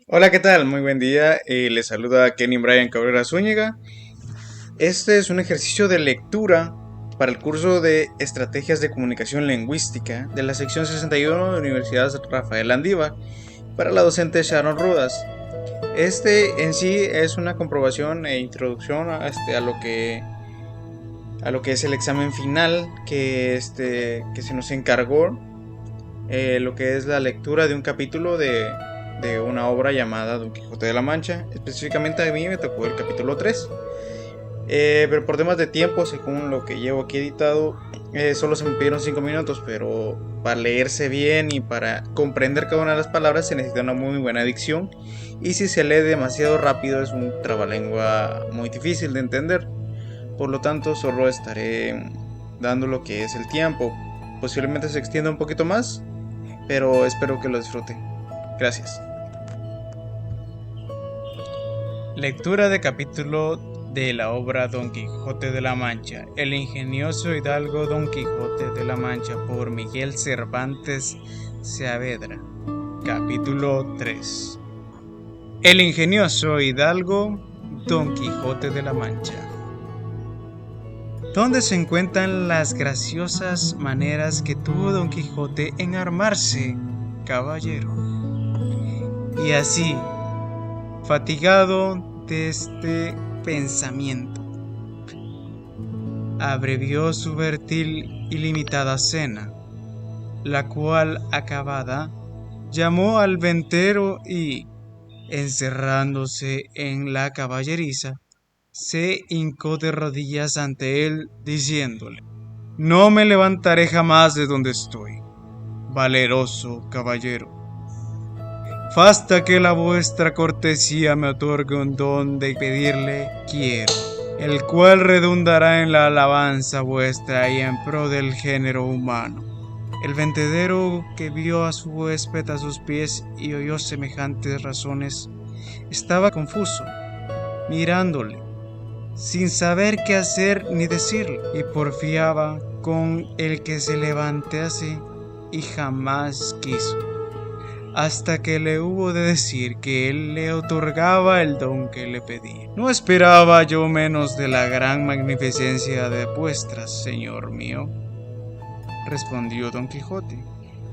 Hola, ¿qué tal? Muy buen día. Les saluda Kenny Brian Cabrera Zúñiga. Este es un ejercicio de lectura para el curso de Estrategias de Comunicación Lingüística de la sección 61 de la Universidad Rafael Andívar para la docente Sharon Rudas. Este en sí es una comprobación e introducción a lo que es el examen final que se nos encargó, lo que es la lectura de un capítulo de una obra llamada Don Quijote de la Mancha. Específicamente a mí me tocó el capítulo 3. Pero por temas de tiempo, según lo que llevo aquí editado, solo se me pidieron 5 minutos, pero para leerse bien y para comprender cada una de las palabras se necesita una muy buena dicción. Y si se lee demasiado rápido es un trabalengua muy difícil de entender. Por lo tanto, solo estaré dando lo que es el tiempo. Posiblemente se extienda un poquito más, pero espero que lo disfruten. Gracias. Lectura de capítulo de la obra Don Quijote de la Mancha, el ingenioso hidalgo Don Quijote de la Mancha por Miguel Cervantes Saavedra. Capítulo 3. El ingenioso hidalgo Don Quijote de la Mancha. ¿Dónde se encuentran las graciosas maneras que tuvo Don Quijote en armarse caballero? Y así, fatigado de este pensamiento, abrevió su fértil y limitada cena, la cual acabada, llamó al ventero y, encerrándose en la caballeriza, se hincó de rodillas ante él, diciéndole: No me levantaré jamás de donde estoy, valeroso caballero. Basta que la vuestra cortesía me otorgue un don de pedirle quiero, el cual redundará en la alabanza vuestra y en pro del género humano. El ventedero, que vio a su huésped a sus pies y oyó semejantes razones, estaba confuso, mirándole, sin saber qué hacer ni decirle, y porfiaba con el que se levantase, y jamás quiso, hasta que le hubo de decir que él le otorgaba el don que le pedía. No esperaba yo menos de la gran magnificencia de vuestras, señor mío, respondió Don Quijote,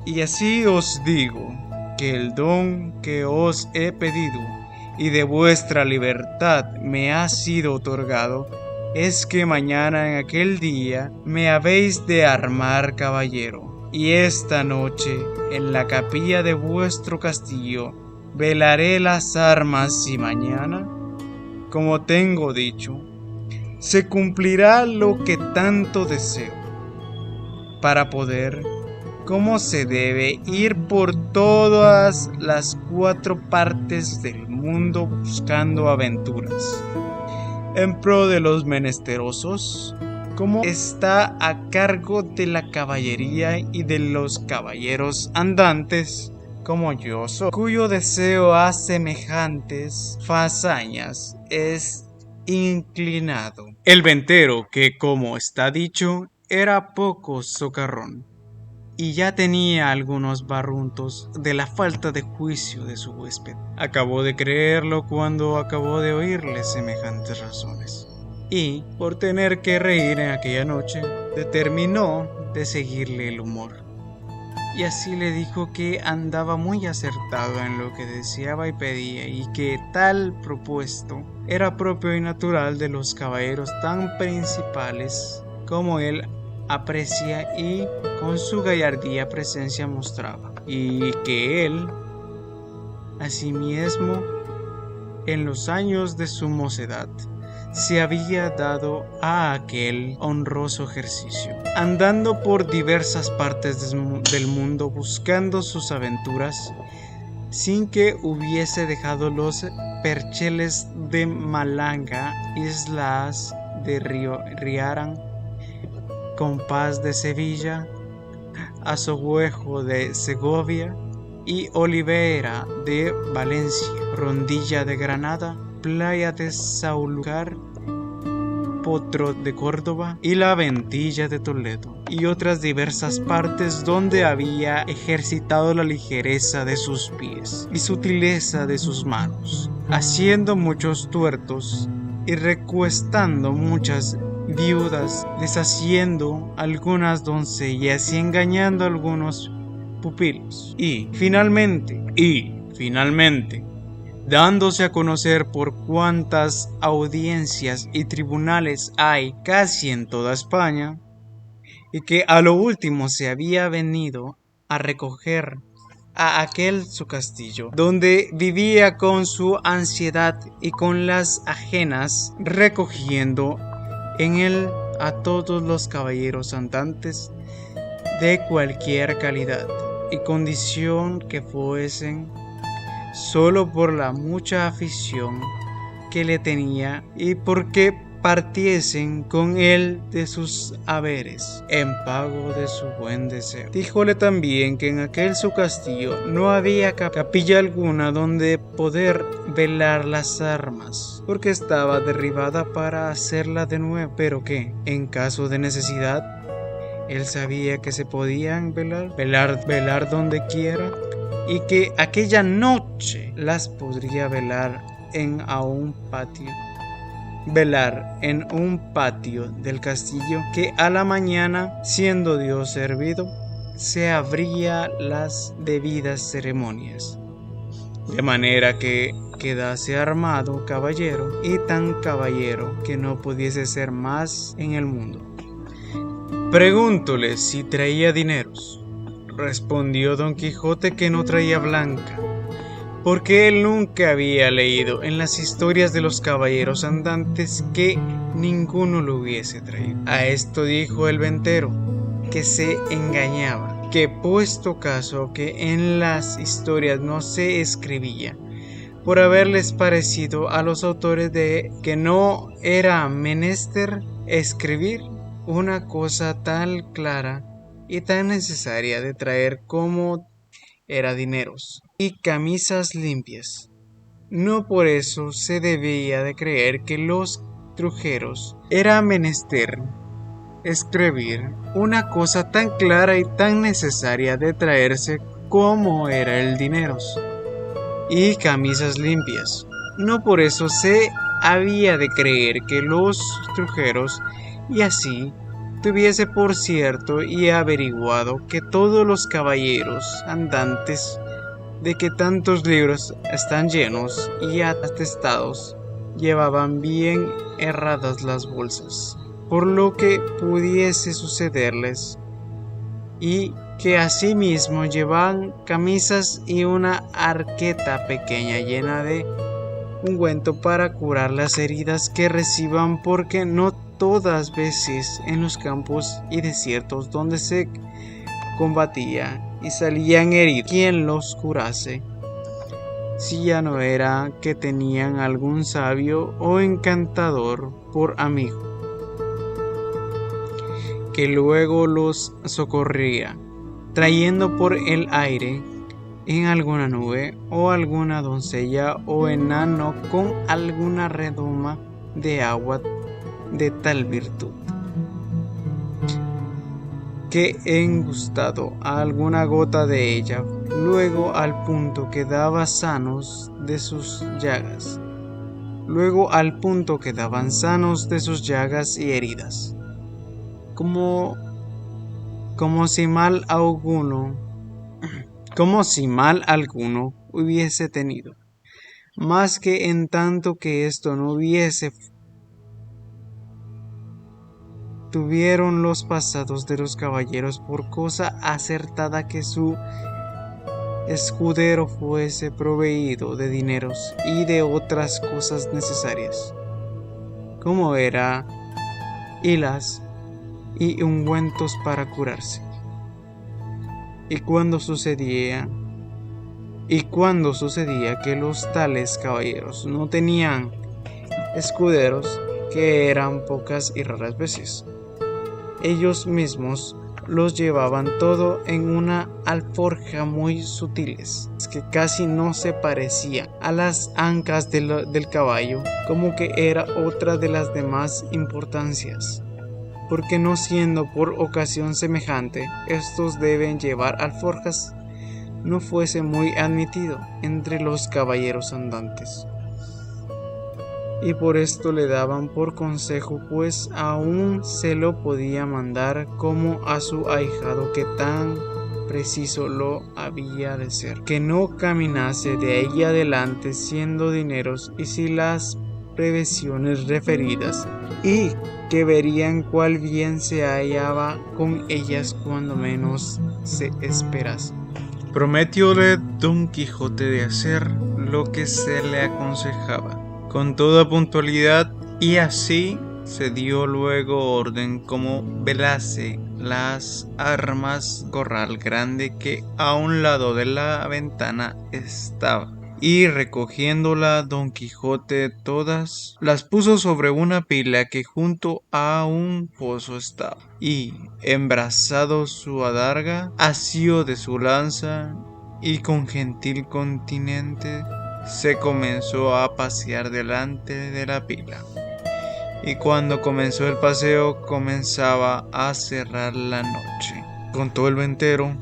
y así os digo que el don que os he pedido y de vuestra libertad me ha sido otorgado es que mañana en aquel día me habéis de armar caballero, y esta noche en la capilla de vuestro castillo velaré las armas, y mañana, como tengo dicho, se cumplirá lo que tanto deseo, para poder, como se debe, ir por todas las 4 partes del mundo buscando aventuras en pro de los menesterosos, como está a cargo de la caballería y de los caballeros andantes, como yo soy, cuyo deseo a semejantes fazañas es inclinado. El ventero, que como está dicho, era poco socarrón, y ya tenía algunos barruntos de la falta de juicio de su huésped, acabó de creerlo cuando acabó de oírle semejantes razones, y, por tener que reír en aquella noche, determinó de seguirle el humor, y así le dijo que andaba muy acertado en lo que deseaba y pedía, y que tal propuesto era propio y natural de los caballeros tan principales como él aprecia y con su gallardía presencia mostraba, y que él, asimismo, en los años de su mocedad, se había dado a aquel honroso ejercicio, andando por diversas partes del mundo buscando sus aventuras, sin que hubiese dejado los percheles de Malanga, islas de Riaran, Compás de Sevilla, Azoguejo de Segovia y Olivera de Valencia, Rondilla de Granada, Playa de Saúlcar Potro de Córdoba y la Ventilla de Toledo, y otras diversas partes donde había ejercitado la ligereza de sus pies y sutileza de sus manos, haciendo muchos tuertos y recuestando muchas viudas, deshaciendo algunas doncellas y engañando a algunos pupilos, y finalmente, dándose a conocer por cuantas audiencias y tribunales hay casi en toda España, y que a lo último se había venido a recoger a aquel su castillo, donde vivía con su ansiedad y con las ajenas, recogiendo en él a todos los caballeros andantes de cualquier calidad y condición que fuesen, solo por la mucha afición que le tenía y porque partiesen con él de sus haberes en pago de su buen deseo. Díjole también que en aquel su castillo no había capilla alguna donde poder velar las armas, porque estaba derribada para hacerla de nuevo, pero que en caso de necesidad él sabía que se podían velar donde quiera, y que aquella noche las podría velar en un patio del castillo, que a la mañana, siendo Dios servido, se abría las debidas ceremonias, de manera que quedase armado caballero, y tan caballero que no pudiese ser más en el mundo. Preguntóle si traía dineros. Respondió Don Quijote que no traía blanca, porque él nunca había leído en las historias de los caballeros andantes que ninguno lo hubiese traído. A esto dijo el ventero, que se engañaba, que puesto caso que en las historias no se escribía, por haberles parecido a los autores de que no era menester escribir una cosa tan clara y tan necesaria de traer como era dineros y camisas limpias. No por eso se debía de creer que los trujeros era menester escribir una cosa tan clara y tan necesaria de traerse como era el dineros y camisas limpias. No por eso se había de creer que los trujeros, y así tuviese por cierto y averiguado que todos los caballeros andantes de que tantos libros están llenos y atestados llevaban bien herradas las bolsas, por lo que pudiese sucederles, y que asimismo llevaban camisas y una arqueta pequeña llena de ungüento para curar las heridas que reciban, porque no todas veces en los campos y desiertos donde se combatía y salían heridos quien los curase, si ya no era que tenían algún sabio o encantador por amigo, que luego los socorría, trayendo por el aire en alguna nube o alguna doncella o enano con alguna redoma de agua de tal virtud, que engustado a alguna gota de ella, luego al punto quedaban sanos de sus llagas y heridas, como si mal alguno hubiese tenido, mas que en tanto que esto no hubiese, tuvieron los pasados de los caballeros por cosa acertada que su escudero fuese proveído de dineros y de otras cosas necesarias, como era hilas y ungüentos para curarse. Y cuando sucedía que los tales caballeros no tenían escuderos, que eran pocas y raras veces, ellos mismos los llevaban todo en una alforja muy sutiles, que casi no se parecía a las ancas del caballo, como que era otra de las demás importancias, porque no siendo por ocasión semejante, estos deben llevar alforjas, no fuese muy admitido entre los caballeros andantes. Y por esto le daban por consejo, pues aún se lo podía mandar como a su ahijado, que tan preciso lo había de ser, que no caminase de ahí adelante siendo dineros y si las previsiones referidas, y que verían cuál bien se hallaba con ellas cuando menos se esperase. Prometióle Don Quijote de hacer lo que se le aconsejaba con toda puntualidad, y así se dio luego orden como velase las armas corral grande que a un lado de la ventana estaba, y recogiéndola Don Quijote todas las puso sobre una pila que junto a un pozo estaba, y embrazado su adarga, asió de su lanza, y con gentil continente se comenzó a pasear delante de la pila. Y cuando comenzó el paseo comenzaba a cerrar la noche. Contó el ventero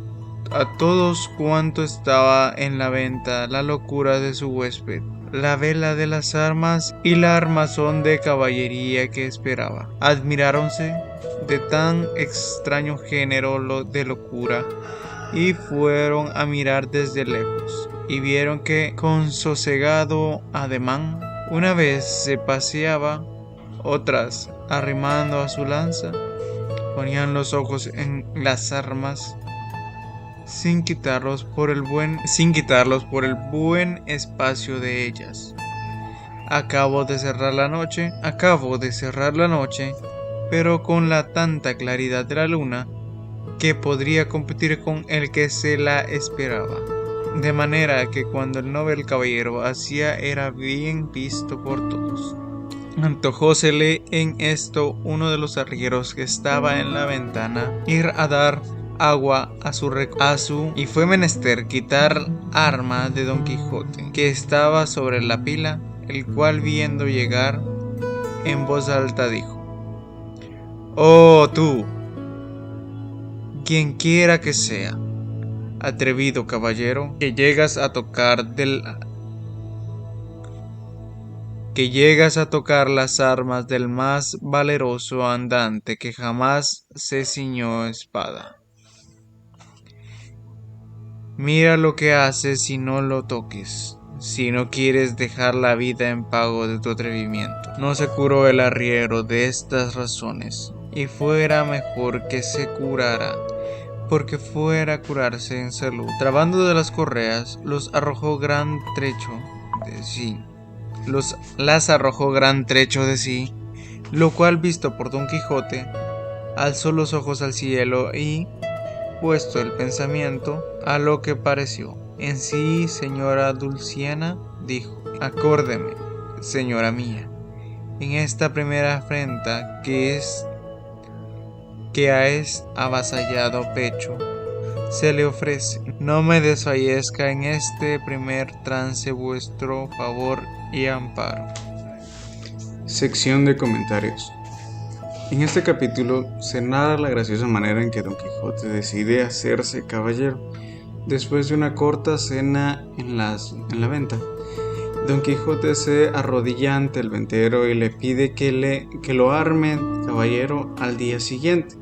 a todos cuanto estaba en la venta la locura de su huésped, la vela de las armas y la armazón de caballería que esperaba. Admiráronse de tan extraño género de locura y fueron a mirar desde lejos, y vieron que con sosegado ademán una vez se paseaba, otras arrimando a su lanza, ponían los ojos en las armas sin quitarlos por el buen espacio de ellas. Acabo de cerrar la noche, pero con la tanta claridad de la luna que podría competir con el que se la esperaba, de manera que cuando el novel caballero hacía era bien visto por todos. Antojósele en esto uno de los arrieros que estaba en la ventana ir a dar agua a su y fue menester quitar arma de Don Quijote, que estaba sobre la pila, el cual viendo llegar en voz alta dijo: «Oh tú, quien quiera que sea, atrevido caballero, que llegas a tocar las armas del más valeroso andante que jamás se ciñó espada. Mira lo que haces y no lo toques, si no quieres dejar la vida en pago de tu atrevimiento». No se curó el arriero de estas razones, y fuera mejor que se curara, porque fuera a curarse en salud. Trabando de las correas, las arrojó gran trecho de sí, lo cual visto por Don Quijote, alzó los ojos al cielo y, puesto el pensamiento a lo que pareció en sí, señora Dulciana, dijo: «Acórdeme, señora mía, en esta primera afrenta que a avasallado pecho se le ofrece, no me desfallezca en este primer trance vuestro favor y amparo». Sección de comentarios. En este capítulo se narra la graciosa manera en que Don Quijote decide hacerse caballero. Después de una corta cena en la venta, Don Quijote se arrodilla ante el ventero y le pide que lo arme caballero al día siguiente.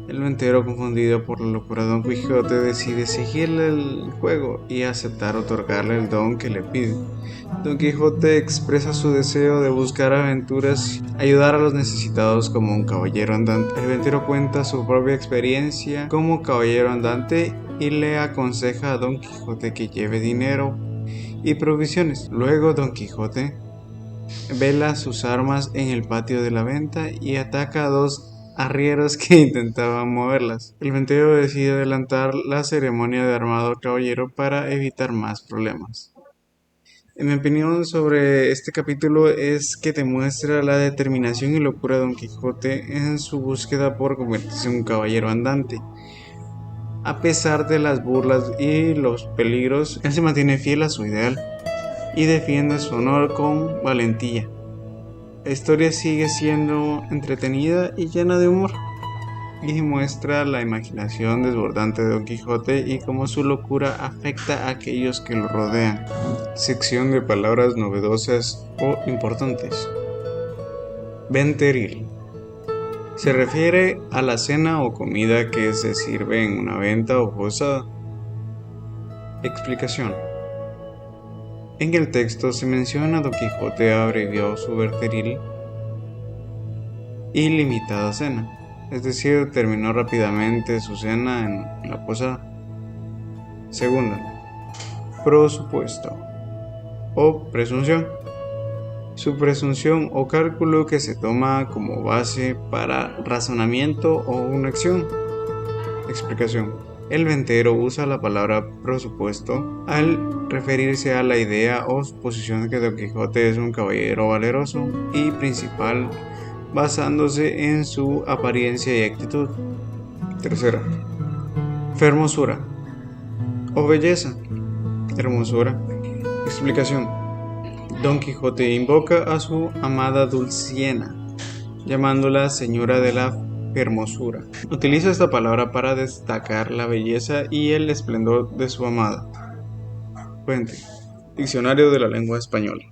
El ventero, confundido por la locura de Don Quijote, decide seguirle el juego y aceptar otorgarle el don que le pide. Don Quijote expresa su deseo de buscar aventuras, ayudar a los necesitados como un caballero andante. El ventero cuenta su propia experiencia como caballero andante y le aconseja a Don Quijote que lleve dinero y provisiones. Luego Don Quijote vela sus armas en el patio de la venta y ataca a dos arrieros que intentaban moverlas. El ventero decide adelantar la ceremonia de armado caballero para evitar más problemas. En mi opinión sobre este capítulo es que demuestra la determinación y locura de Don Quijote en su búsqueda por convertirse en un caballero andante. A pesar de las burlas y los peligros, él se mantiene fiel a su ideal y defiende su honor con valentía. La historia sigue siendo entretenida y llena de humor, y muestra la imaginación desbordante de Don Quijote y cómo su locura afecta a aquellos que lo rodean. Sección de palabras novedosas o importantes. Venteril. Se refiere a la cena o comida que se sirve en una venta o posada. Explicación. En el texto se menciona Don Quijote abrevió su verteril y limitada cena, es decir, terminó rápidamente su cena en la posada. Segunda, presupuesto o presunción. Su presunción o cálculo que se toma como base para razonamiento o una acción. Explicación. El ventero usa la palabra presupuesto al referirse a la idea o suposición que Don Quijote es un caballero valeroso y principal, basándose en su apariencia y actitud. Tercera, fermosura o belleza. Hermosura. Explicación. Don Quijote invoca a su amada Dulciena, llamándola Señora de la Hermosura. Utiliza esta palabra para destacar la belleza y el esplendor de su amada. Fuente: Diccionario de la Lengua Española.